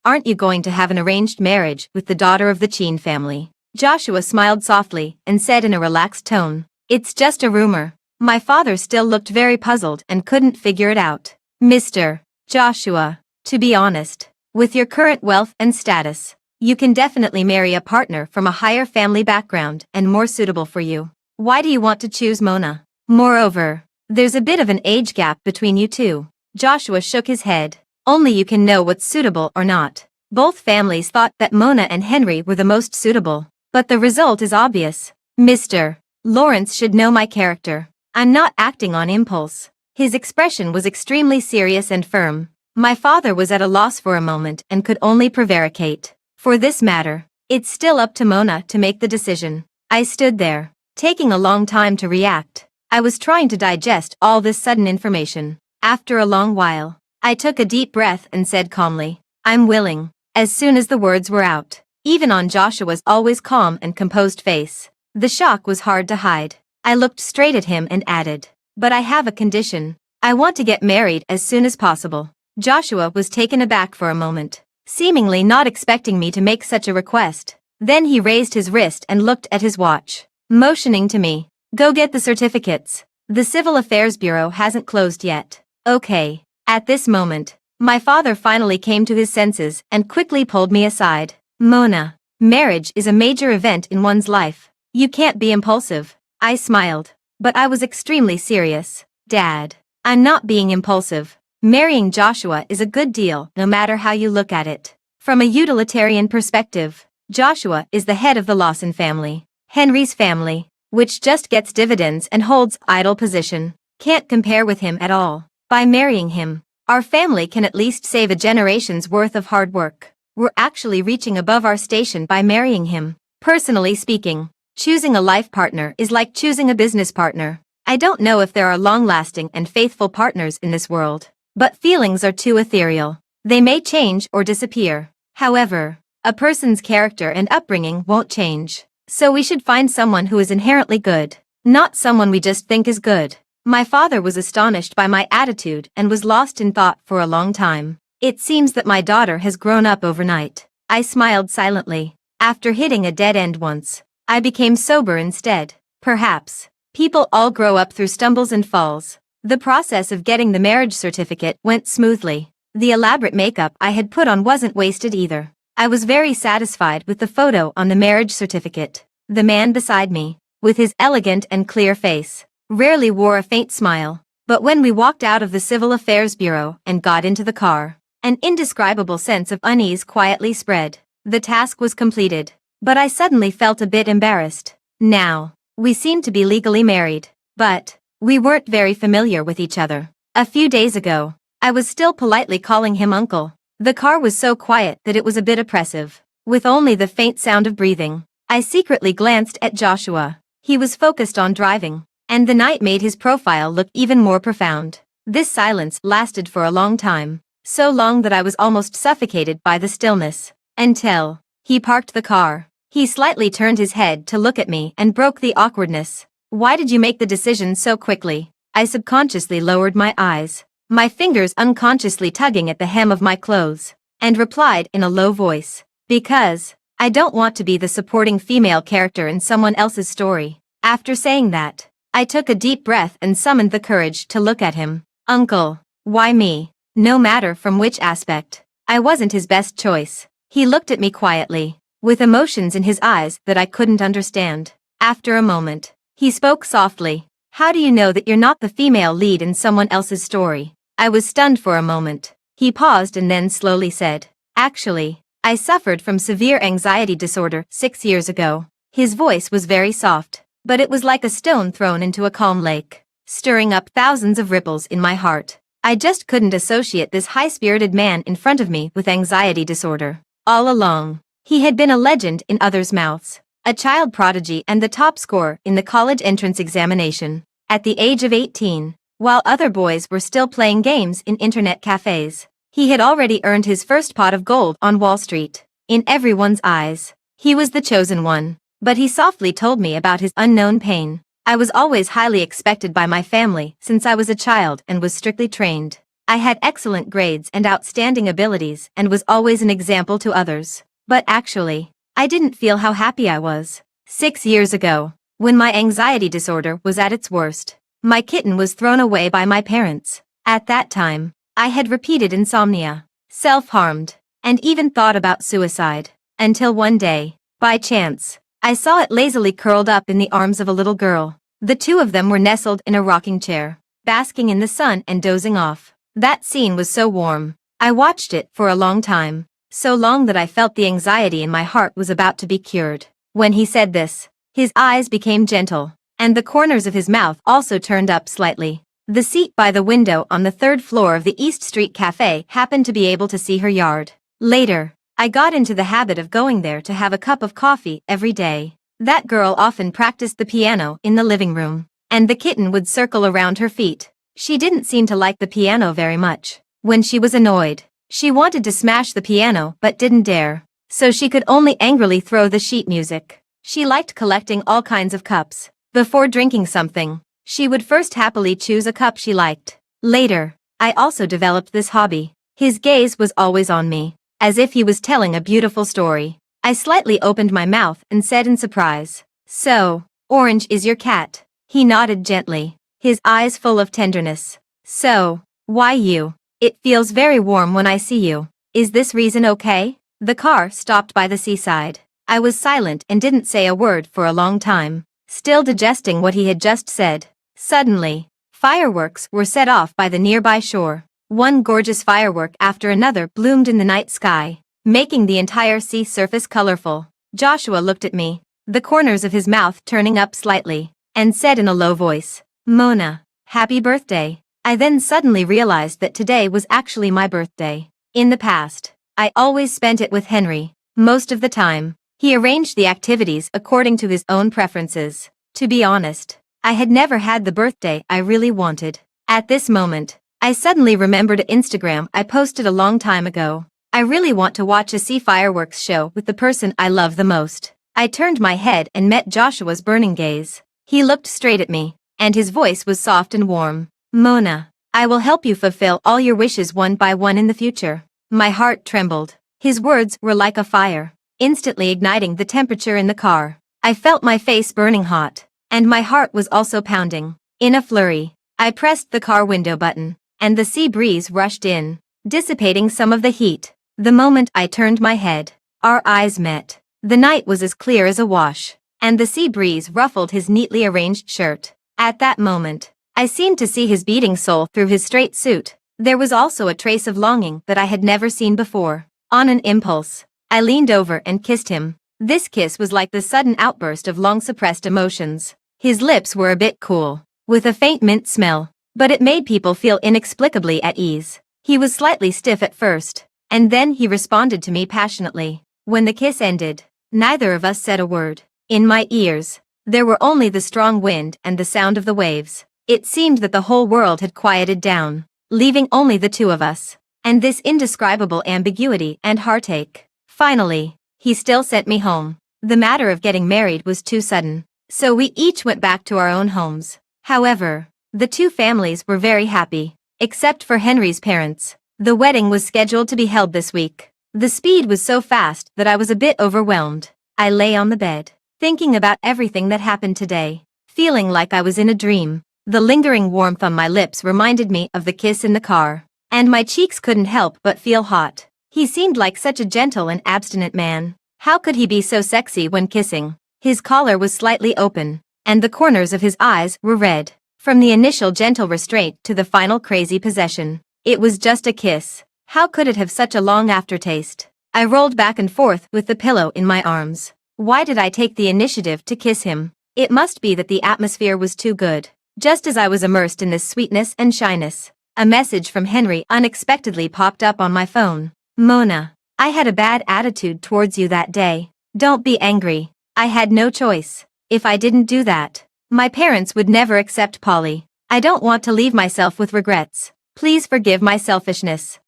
Aren't you going to have an arranged marriage with the daughter of the Cheen family? Joshua smiled softly and said in a relaxed tone, "It's just a rumor." My father still looked very puzzled and couldn't figure it out. Mr. Joshua, to be honest, with your current wealth and status, you can definitely marry a partner from a higher family background and more suitable for you. Why do you want to choose Mona? Moreover, there's a bit of an age gap between you two. Joshua shook his head. Only you can know what's suitable or not. Both families thought that Mona and Henry were the most suitable. But the result is obvious. Mr. Lawrence should know my character. I'm not acting on impulse. His expression was extremely serious and firm. My father was at a loss for a moment and could only prevaricate. For this matter, it's still up to Mona to make the decision. I stood there, taking a long time to react. I was trying to digest all this sudden information. After a long while, I took a deep breath and said calmly, "I'm willing." As soon as the words were out, even on Joshua's always calm and composed face, the shock was hard to hide. I looked straight at him and added, "But I have a condition. I want to get married as soon as possible." Joshua was taken aback for a moment, seemingly not expecting me to make such a request. Then he raised his wrist and looked at his watch, motioning to me, "Go get the certificates. The Civil Affairs Bureau hasn't closed yet." Okay. At this moment, my father finally came to his senses and quickly pulled me aside. "Mona, marriage is a major event in one's life. You can't be impulsive." I smiled, but I was extremely serious. "Dad, I'm not being impulsive. Marrying Joshua is a good deal no matter how you look at it. From a utilitarian perspective, Joshua is the head of the Lawson family. Henry's family, which just gets dividends and holds idle position, can't compare with him at all. By marrying him, our family can at least save a generation's worth of hard work. We're actually reaching above our station by marrying him. Personally speaking, choosing a life partner is like choosing a business partner. I don't know if there are long-lasting and faithful partners in this world, but feelings are too ethereal. They may change or disappear. However, a person's character and upbringing won't change. So we should find someone who is inherently good, not someone we just think is good. My father was astonished by my attitude and was lost in thought for a long time. It seems that my daughter has grown up overnight. I smiled silently. After hitting a dead end once, I became sober instead. Perhaps. People all grow up through stumbles and falls. The process of getting the marriage certificate went smoothly. The elaborate makeup I had put on wasn't wasted either. I was very satisfied with the photo on the marriage certificate. The man beside me, with his elegant and clear face, rarely wore a faint smile. But when we walked out of the Civil Affairs Bureau and got into the car, an indescribable sense of unease quietly spread. The task was completed, but I suddenly felt a bit embarrassed. Now, we seemed to be legally married, but we weren't very familiar with each other. A few days ago, I was still politely calling him uncle. The car was so quiet that it was a bit oppressive. With only the faint sound of breathing, I secretly glanced at Joshua. He was focused on driving, and the night made his profile look even more profound. This silence lasted for a long time, so long that I was almost suffocated by the stillness, until he parked the car. He slightly turned his head to look at me and broke the awkwardness. "Why did you make the decision so quickly?" I subconsciously lowered my eyes, my fingers unconsciously tugging at the hem of my clothes, and replied in a low voice, "Because I don't want to be the supporting female character in someone else's story." After saying that, I took a deep breath and summoned the courage to look at him. "Uncle, why me?" No matter from which aspect, I wasn't his best choice. He looked at me quietly, with emotions in his eyes that I couldn't understand. After a moment, he spoke softly, "How do you know that you're not the female lead in someone else's story?" I was stunned for a moment. He paused and then slowly said, "Actually, I suffered from severe anxiety disorder 6 years ago." His voice was very soft, but it was like a stone thrown into a calm lake, stirring up thousands of ripples in my heart. I just couldn't associate this high-spirited man in front of me with anxiety disorder. All along, he had been a legend in others' mouths, a child prodigy and the top scorer in the college entrance examination. At the age of 18, while other boys were still playing games in internet cafes, he had already earned his first pot of gold on Wall Street. In everyone's eyes, he was the chosen one, but he softly told me about his unknown pain. I was always highly expected by my family since I was a child and was strictly trained. I had excellent grades and outstanding abilities and was always an example to others. But actually, I didn't feel how happy I was. 6 years ago, when my anxiety disorder was at its worst, my kitten was thrown away by my parents. At that time, I had repeated insomnia, self-harmed, and even thought about suicide. Until one day, by chance, I saw it lazily curled up in the arms of a little girl. The two of them were nestled in a rocking chair, basking in the sun and dozing off. That scene was so warm. I watched it for a long time, so long that I felt the anxiety in my heart was about to be cured. When he said this, his eyes became gentle, and the corners of his mouth also turned up slightly. The seat by the window on the 3rd floor of the East Street Cafe happened to be able to see her yard. Later, I got into the habit of going there to have a cup of coffee every day. That girl often practiced the piano in the living room, and the kitten would circle around her feet. She didn't seem to like the piano very much. When she was annoyed, she wanted to smash the piano but didn't dare, so she could only angrily throw the sheet music. She liked collecting all kinds of cups. Before drinking something, she would first happily choose a cup she liked. Later, I also developed this hobby. His gaze was always on me, as if he was telling a beautiful story. I slightly opened my mouth and said in surprise, "So, Orange is your cat?" He nodded gently, his eyes full of tenderness. "So, why you? It feels very warm when I see you. Is this reason okay?" The car stopped by the seaside. I was silent and didn't say a word for a long time, still digesting what he had just said. Suddenly, fireworks were set off by the nearby shore. One gorgeous firework after another bloomed in the night sky, making the entire sea surface colorful. Joshua looked at me, the corners of his mouth turning up slightly, and said in a low voice, "Mona, happy birthday." I then suddenly realized that today was actually my birthday. In the past, I always spent it with Henry. Most of the time, he arranged the activities according to his own preferences. To be honest, I had never had the birthday I really wanted. At this moment, I suddenly remembered an Instagram I posted a long time ago. I really want to watch a sea fireworks show with the person I love the most. I turned my head and met Joshua's burning gaze. He looked straight at me, and his voice was soft and warm. "Mona, I will help you fulfill all your wishes one by one in the future." My heart trembled. His words were like a fire, instantly igniting the temperature in the car. I felt my face burning hot, and my heart was also pounding. In a flurry, I pressed the car window button, and the sea breeze rushed in, dissipating some of the heat. The moment I turned my head, our eyes met. The night was as clear as a wash, and the sea breeze ruffled his neatly arranged shirt. At that moment, I seemed to see his beating soul through his straight suit. There was also a trace of longing that I had never seen before. On an impulse, I leaned over and kissed him. This kiss was like the sudden outburst of long-suppressed emotions. His lips were a bit cool, with a faint mint smell, but it made people feel inexplicably at ease. He was slightly stiff at first, and then he responded to me passionately. When the kiss ended, neither of us said a word. In my ears, there were only the strong wind and the sound of the waves. It seemed that the whole world had quieted down, leaving only the two of us, and this indescribable ambiguity and heartache. Finally, he still sent me home. The matter of getting married was too sudden, so we each went back to our own homes. However, the two families were very happy, except for Henry's parents. The wedding was scheduled to be held this week. The speed was so fast that I was a bit overwhelmed. I lay on the bed, thinking about everything that happened today, feeling like I was in a dream. The lingering warmth on my lips reminded me of the kiss in the car, and my cheeks couldn't help but feel hot. He seemed like such a gentle and abstinent man. How could he be so sexy when kissing? His collar was slightly open, and the corners of his eyes were red. From the initial gentle restraint to the final crazy possession, it was just a kiss. How could it have such a long aftertaste? I rolled back and forth with the pillow in my arms. Why did I take the initiative to kiss him? It must be that the atmosphere was too good. Just as I was immersed in this sweetness and shyness, a message from Henry unexpectedly popped up on my phone. "Mona, I had a bad attitude towards you that day. Don't be angry. I had no choice. If I didn't do that, my parents would never accept Polly. I don't want to leave myself with regrets. Please forgive my selfishness.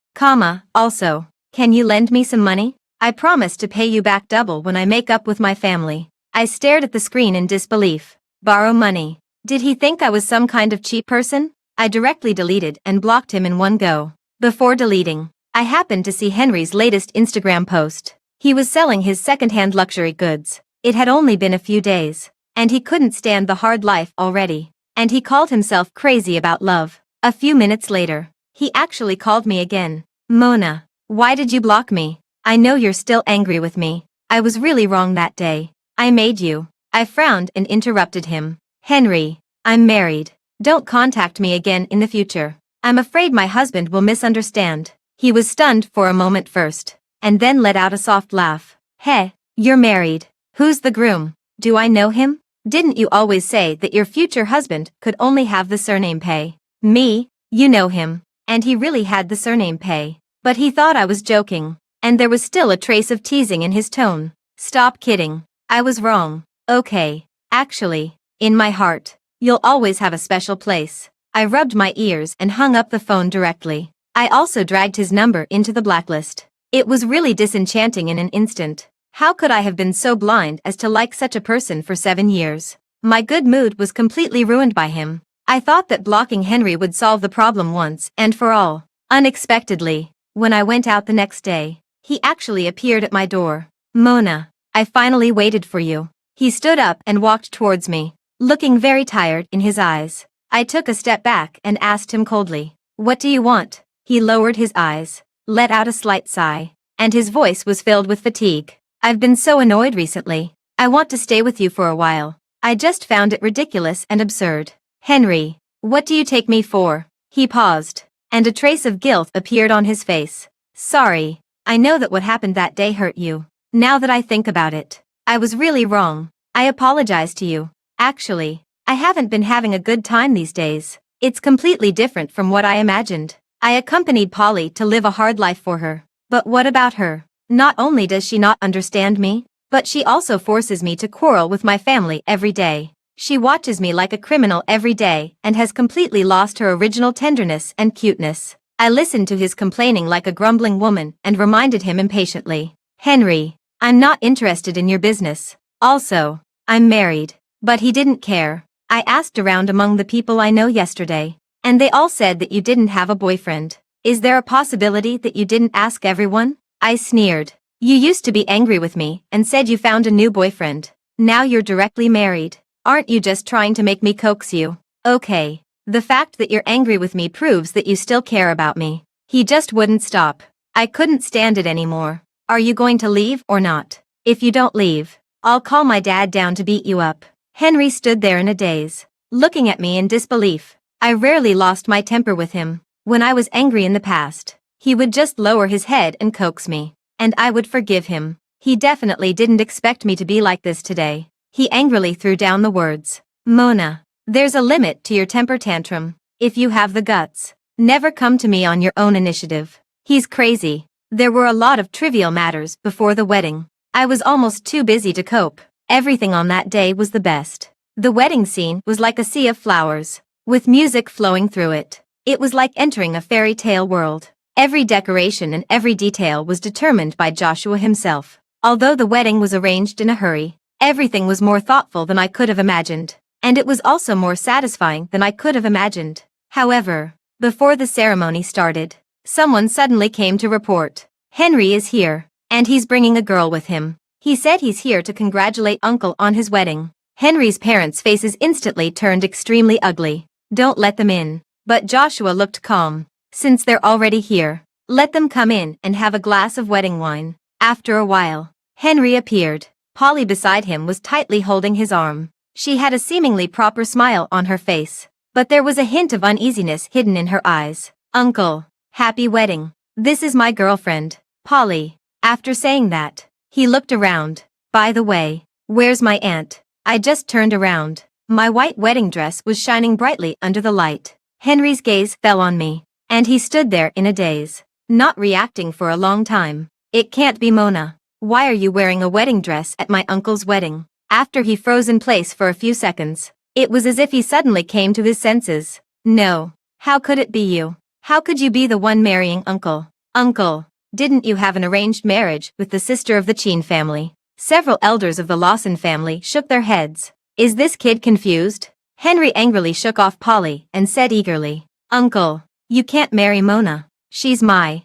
Also, can you lend me some money? I promise to pay you back double when I make up with my family." I stared at the screen in disbelief. Borrow money. Did he think I was some kind of cheap person? I directly deleted and blocked him in one go. Before deleting, I happened to see Henry's latest Instagram post. He was selling his second-hand luxury goods. It had only been a few days, and he couldn't stand the hard life already. And he called himself crazy about love. A few minutes later, he actually called me again. Mona, why did you block me? I know you're still angry with me. I was really wrong that day. I made you. I frowned and interrupted him. Henry, I'm married. Don't contact me again in the future. I'm afraid my husband will misunderstand. He was stunned for a moment first, and then let out a soft laugh. Hey, you're married. Who's the groom? Do I know him? Didn't you always say that your future husband could only have the surname Pei? Me? You know him. And he really had the surname Pei. But he thought I was joking, and there was still a trace of teasing in his tone. Stop kidding. I was wrong. Okay. Actually, in my heart, you'll always have a special place. I rubbed my ears and hung up the phone directly. I also dragged his number into the blacklist. It was really disenchanting in an instant. How could I have been so blind as to like such a person for 7 years? My good mood was completely ruined by him. I thought that blocking Henry would solve the problem once and for all. Unexpectedly, when I went out the next day, he actually appeared at my door. Mona, I finally waited for you. He stood up and walked towards me, looking very tired in his eyes. I took a step back and asked him coldly, "What do you want?" He lowered his eyes, let out a slight sigh, and his voice was filled with fatigue. I've been so annoyed recently. I want to stay with you for a while. I just found it ridiculous and absurd. Henry, what do you take me for? He paused, and a trace of guilt appeared on his face. Sorry, I know that what happened that day hurt you. Now that I think about it, I was really wrong. I apologize to you. Actually, I haven't been having a good time these days. It's completely different from what I imagined. I accompanied Polly to live a hard life for her. But what about her? Not only does she not understand me, but she also forces me to quarrel with my family every day. She watches me like a criminal every day and has completely lost her original tenderness and cuteness. I listened to his complaining like a grumbling woman and reminded him impatiently. Henry, I'm not interested in your business. Also, I'm married. But he didn't care. I asked around among the people I know yesterday, and they all said that you didn't have a boyfriend. Is there a possibility that you didn't ask everyone? I sneered. You used to be angry with me and said you found a new boyfriend. Now you're directly married. Aren't you just trying to make me coax you? Okay. The fact that you're angry with me proves that you still care about me. He just wouldn't stop. I couldn't stand it anymore. Are you going to leave or not? If you don't leave, I'll call my dad down to beat you up. Henry stood there in a daze, looking at me in disbelief. I rarely lost my temper with him. When I was angry in the past, he would just lower his head and coax me, and I would forgive him. He definitely didn't expect me to be like this today. He angrily threw down the words. Mona, there's a limit to your temper tantrum. If you have the guts, never come to me on your own initiative. He's crazy. There were a lot of trivial matters before the wedding. I was almost too busy to cope. Everything on that day was the best. The wedding scene was like a sea of flowers, with music flowing through it. It was like entering a fairy tale world. Every decoration and every detail was determined by Joshua himself. Although the wedding was arranged in a hurry, everything was more thoughtful than I could have imagined, and it was also more satisfying than I could have imagined. However, before the ceremony started, someone suddenly came to report. Henry is here, and he's bringing a girl with him. He said he's here to congratulate Uncle on his wedding. Henry's parents' faces instantly turned extremely ugly. Don't let them in. But Joshua looked calm. Since they're already here, let them come in and have a glass of wedding wine. After a while, Henry appeared. Polly beside him was tightly holding his arm. She had a seemingly proper smile on her face, but there was a hint of uneasiness hidden in her eyes. Uncle, happy wedding. This is my girlfriend, Polly. After saying that, he looked around. By the way, where's my aunt? I just turned around. My white wedding dress was shining brightly under the light. Henry's gaze fell on me, and he stood there in a daze, not reacting for a long time. It can't be Mona. Why are you wearing a wedding dress at my uncle's wedding? After he froze in place for a few seconds, it was as if he suddenly came to his senses. No. How could it be you? How could you be the one marrying Uncle? Uncle, didn't you have an arranged marriage with the sister of the Chin family? Several elders of the Lawson family shook their heads. Is this kid confused? Henry angrily shook off Polly and said eagerly, Uncle, you can't marry Mona. She's my.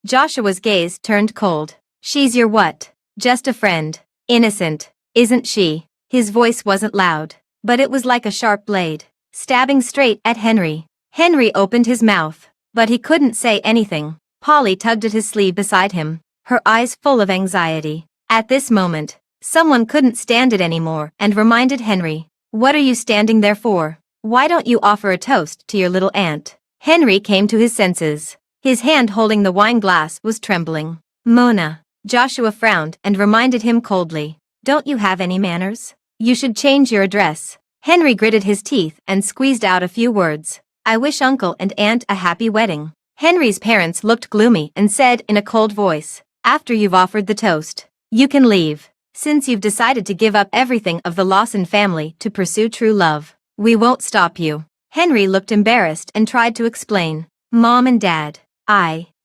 Joshua's gaze turned cold. She's your what? Just a friend. Innocent, isn't she? His voice wasn't loud, but it was like a sharp blade, stabbing straight at Henry. Henry opened his mouth, but he couldn't say anything. Polly tugged at his sleeve beside him, her eyes full of anxiety. At this moment, someone couldn't stand it anymore and reminded Henry, what are you standing there for? Why don't you offer a toast to your little aunt? Henry came to his senses. His hand holding the wine glass was trembling. Mona. Joshua frowned and reminded him coldly. Don't you have any manners? You should change your address. Henry gritted his teeth and squeezed out a few words. I wish Uncle and Aunt a happy wedding. Henry's parents looked gloomy and said in a cold voice, after you've offered the toast, you can leave. Since you've decided to give up everything of the Lawson family to pursue true love, we won't stop you. Henry looked embarrassed and tried to explain. Mom and Dad.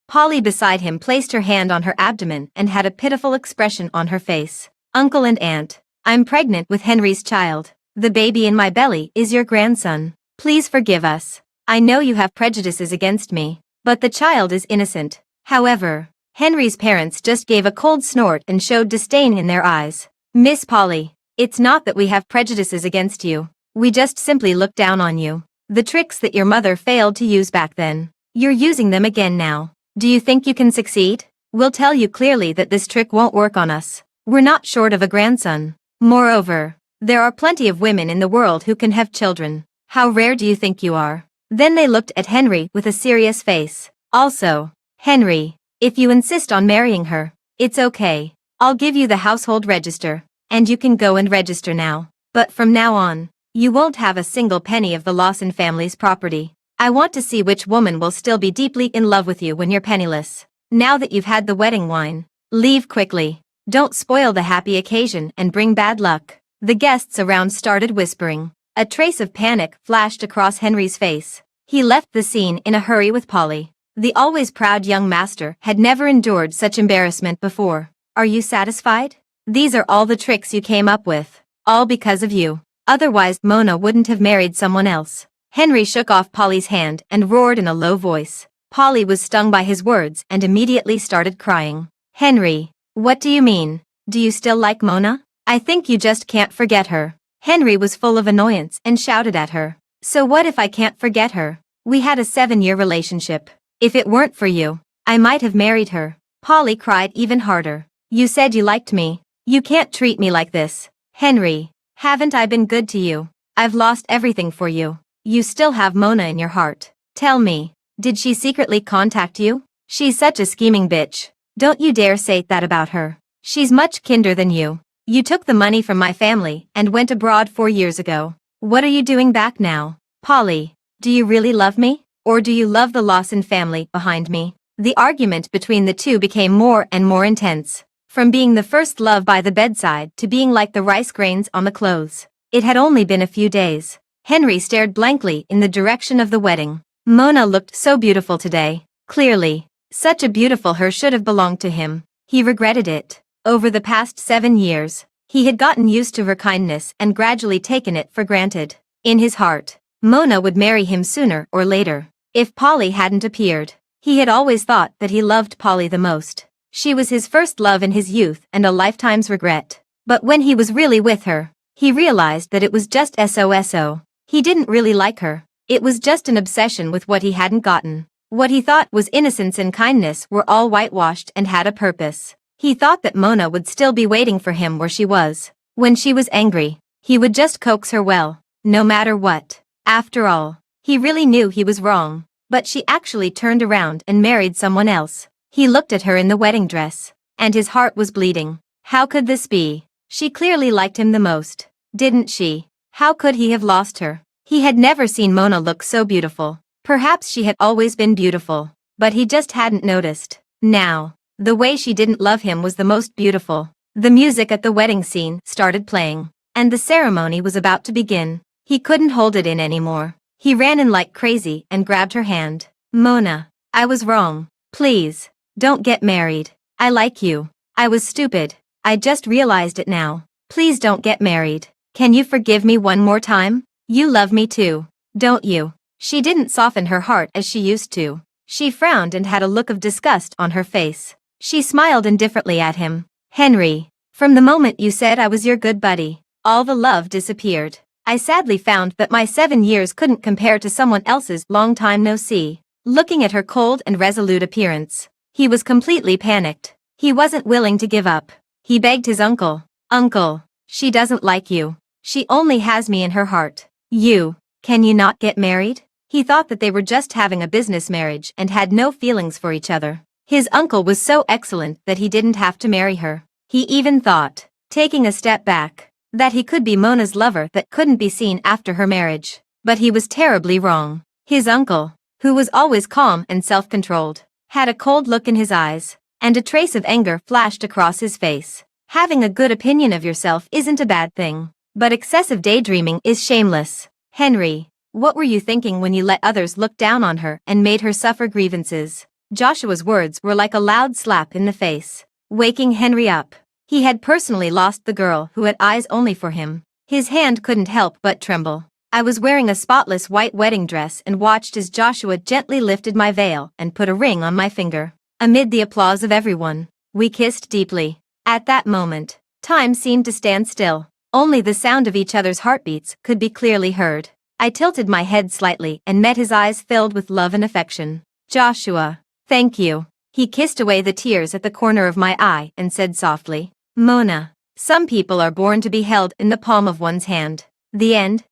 Polly beside him placed her hand on her abdomen and had a pitiful expression on her face. Uncle and Aunt, I'm pregnant with Henry's child. The baby in my belly is your grandson. Please forgive us. I know you have prejudices against me, but the child is innocent. However, Henry's parents just gave a cold snort and showed disdain in their eyes. Miss Polly, it's not that we have prejudices against you. We just simply look down on you. The tricks that your mother failed to use back then, you're using them again now. Do you think you can succeed? We'll tell you clearly that this trick won't work on us. We're not short of a grandson. Moreover, there are plenty of women in the world who can have children. How rare do you think you are? Then they looked at Henry with a serious face. Also, Henry, if you insist on marrying her, it's okay. I'll give you the household register, and you can go and register now. But from now on, you won't have a single penny of the Lawson family's property. I want to see which woman will still be deeply in love with you when you're penniless. Now that you've had the wedding wine, leave quickly. Don't spoil the happy occasion and bring bad luck. The guests around started whispering. A trace of panic flashed across Henry's face. He left the scene in a hurry with Polly. The always proud young master had never endured such embarrassment before. Are you satisfied? These are all the tricks you came up with. All because of you. Otherwise Mona wouldn't have married someone else. Henry shook off Polly's hand and roared in a low voice. Polly was stung by his words and immediately started crying. Henry, what do you mean? Do you still like Mona? I think you just can't forget her. Henry was full of annoyance and shouted at her. So what if I can't forget her? We had a 7-year relationship. If it weren't for you, I might have married her. Polly cried even harder. You said you liked me. You can't treat me like this. Henry, haven't I been good to you? I've lost everything for you. You still have Mona in your heart. Tell me, did she secretly contact you? She's such a scheming bitch. Don't you dare say that about her. She's much kinder than you. You took the money from my family and went abroad 4 years ago. What are you doing back now? Polly, do you really love me? Or do you love the Lawson family behind me? The argument between the two became more and more intense. From being the first love by the bedside to being like the rice grains on the clothes. It had only been a few days. Henry stared blankly in the direction of the wedding. Mona looked so beautiful today. Clearly, such a beautiful her should have belonged to him. He regretted it. Over the past 7 years, he had gotten used to her kindness and gradually taken it for granted. In his heart, Mona would marry him sooner or later. If Polly hadn't appeared, he had always thought that he loved Polly the most. She was his first love in his youth and a lifetime's regret. But when he was really with her, he realized that it was just SOSO. He didn't really like her. It was just an obsession with what he hadn't gotten. What he thought was innocence and kindness were all whitewashed and had a purpose. He thought that Mona would still be waiting for him where she was. When she was angry, he would just coax her well, no matter what. After all, he really knew he was wrong. But she actually turned around and married someone else. He looked at her in the wedding dress, and his heart was bleeding. How could this be? She clearly liked him the most, didn't she? How could he have lost her? He had never seen Mona look so beautiful. Perhaps she had always been beautiful, but he just hadn't noticed. Now, the way she didn't love him was the most beautiful. The music at the wedding scene started playing, and the ceremony was about to begin. He couldn't hold it in anymore. He ran in like crazy and grabbed her hand. Mona, I was wrong. Please, don't get married. I like you. I was stupid. I just realized it now. Please don't get married. Can you forgive me one more time? You love me too, don't you? She didn't soften her heart as she used to. She frowned and had a look of disgust on her face. She smiled indifferently at him. Henry, from the moment you said I was your good buddy, all the love disappeared. I sadly found that my 7 years couldn't compare to someone else's long time no see. Looking at her cold and resolute appearance, he was completely panicked. He wasn't willing to give up. He begged his uncle, "Uncle, she doesn't like you. She only has me in her heart. Can you not get married?" He thought that they were just having a business marriage and had no feelings for each other. His uncle was so excellent that he didn't have to marry her. He even thought, taking a step back, that he could be Mona's lover that couldn't be seen after her marriage. But he was terribly wrong. His uncle, who was always calm and self-controlled, had a cold look in his eyes, and a trace of anger flashed across his face. Having a good opinion of yourself isn't a bad thing, but excessive daydreaming is shameless. Henry, what were you thinking when you let others look down on her and made her suffer grievances? Joshua's words were like a loud slap in the face, waking Henry up. He had personally lost the girl who had eyes only for him. His hand couldn't help but tremble. I was wearing a spotless white wedding dress and watched as Joshua gently lifted my veil and put a ring on my finger. Amid the applause of everyone, we kissed deeply. At that moment, time seemed to stand still. Only the sound of each other's heartbeats could be clearly heard. I tilted my head slightly and met his eyes filled with love and affection. Joshua, thank you. He kissed away the tears at the corner of my eye and said softly, Mona, some people are born to be held in the palm of one's hand. The end.